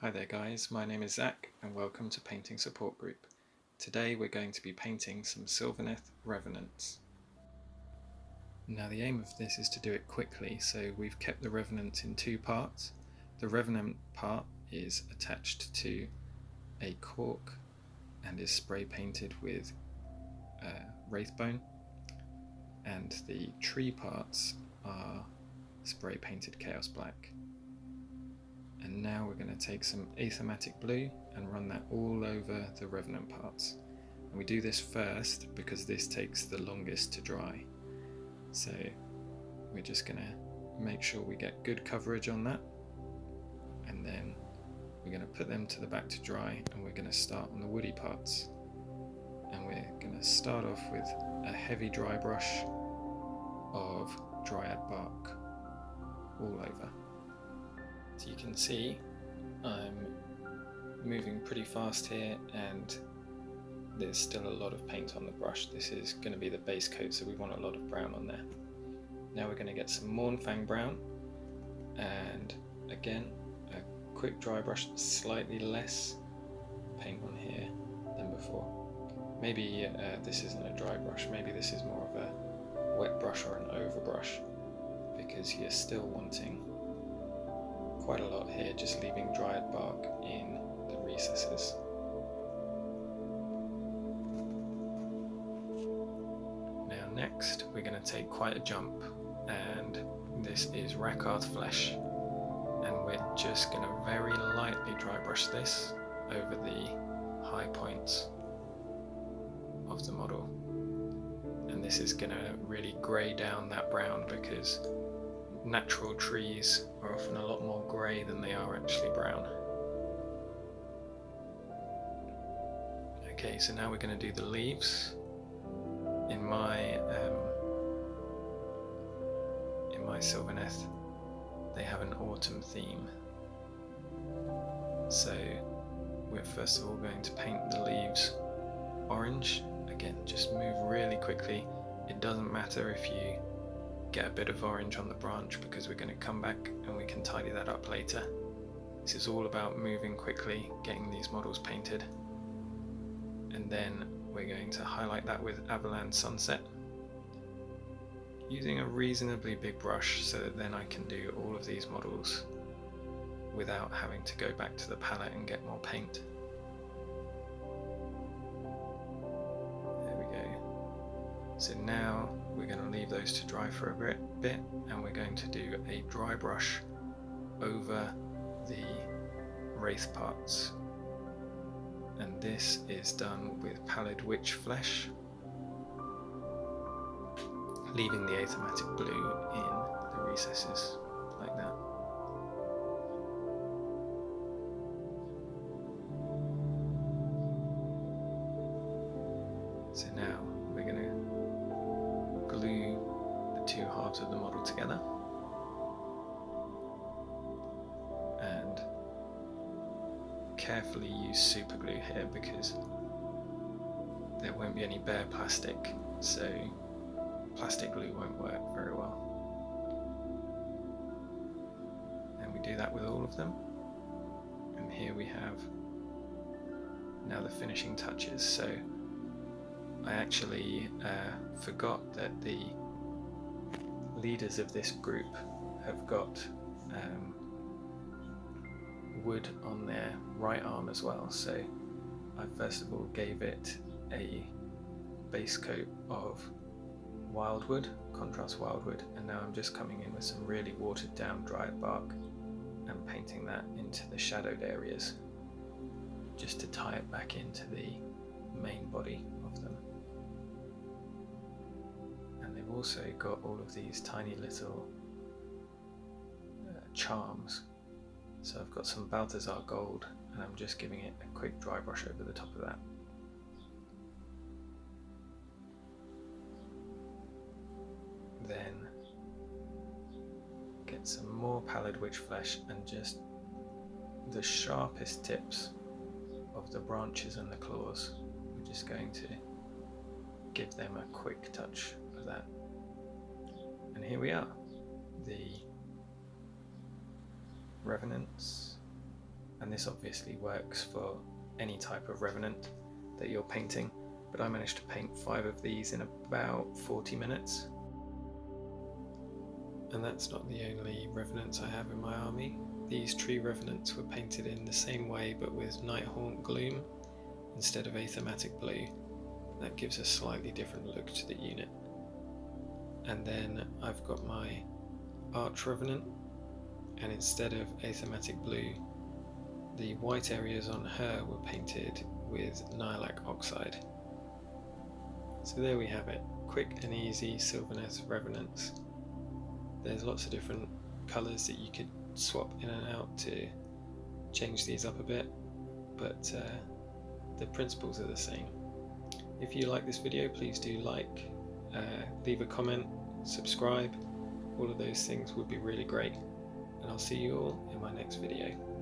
Hi there guys, my name is Zach and welcome to Painting Support Group. Today we're going to be painting some Sylvaneth revenants. Now the aim of this is to do it quickly, so we've kept the revenants in two parts. The revenant part is attached to a cork and is spray painted with wraithbone, and the tree parts are spray painted chaos black. And now we're going to take some Aethermatic Blue and run that all over the revenant parts. And we do this first because this takes the longest to dry. So we're just going to make sure we get good coverage on that. And then we're going to put them to the back to dry, and we're going to start on the woody parts. And we're going to start off with a heavy dry brush of Dryad bark all over. So you can see I'm moving pretty fast here, and there's still a lot of paint on the brush. This is going to be the base coat, so we want a lot of brown on there. Now we're going to get some Mournfang Brown, and again a quick dry brush, slightly less paint on here than before. Maybe this isn't a dry brush, maybe this is more of a wet brush or an overbrush, because you're still wanting quite a lot here, just leaving Dryad bark in the recesses. Now next we're going to take quite a jump, and this is Rakarth Flesh, and we're just going to very lightly dry brush this over the high points of the model. And this is going to really grey down that brown, because natural trees are often a lot more grey than they are actually brown. Okay, so now we're going to do the leaves. In my Sylvaneth, they have an autumn theme. So we're first of all going to paint the leaves orange. Again, just move really quickly. It doesn't matter if you get a bit of orange on the branch, because we're going to come back and we can tidy that up later. This is all about moving quickly, getting these models painted, and then we're going to highlight that with Averland Sunset, using a reasonably big brush, so that then I can do all of these models without having to go back to the palette and get more paint. There we go. So now we're going to leave those to dry for a bit, and we're going to do a dry brush over the wraith parts. And this is done with Pallid Wych Flesh, leaving the Aethermatic Blue in the recesses, like that. So now we're going to glue the two halves of the model together, and carefully use super glue here, because there won't be any bare plastic, so plastic glue won't work very well. And we do that with all of them. And here we have now the finishing touches. So I actually forgot that the leaders of this group have got wood on their right arm as well, so I first of all gave it a base coat of Wyldwood, contrast Wyldwood, and now I'm just coming in with some really watered down Dryad bark and painting that into the shadowed areas, just to tie it back into the main body of them. And they've also got all of these tiny little charms. So I've got some Balthazar Gold, and I'm just giving it a quick dry brush over the top of that. Then get some more Pallid Wych Flesh, and just the sharpest tips of the branches and the claws. We're just going to give them a quick touch of that. And here we are, the revenants and this obviously works for any type of revenant that you're painting, but I managed to paint 5 of these in about 40 minutes. And that's not the only revenants I have in my army. These tree revenants were painted in the same way but with Nighthaunt Gloom instead of Aethermatic Blue. That gives a slightly different look to the unit. And then I've got my Arch Revenant, and instead of Aethermatic Blue, the white areas on her were painted with Nihilakh Oxide. So there we have it, quick and easy Sylvaneth Revenants. There's lots of different colours that you could swap in and out to change these up a bit, but the principles are the same. If you like this video, please do like, leave a comment, subscribe. All of those things would be really great, and I'll see you all in my next video.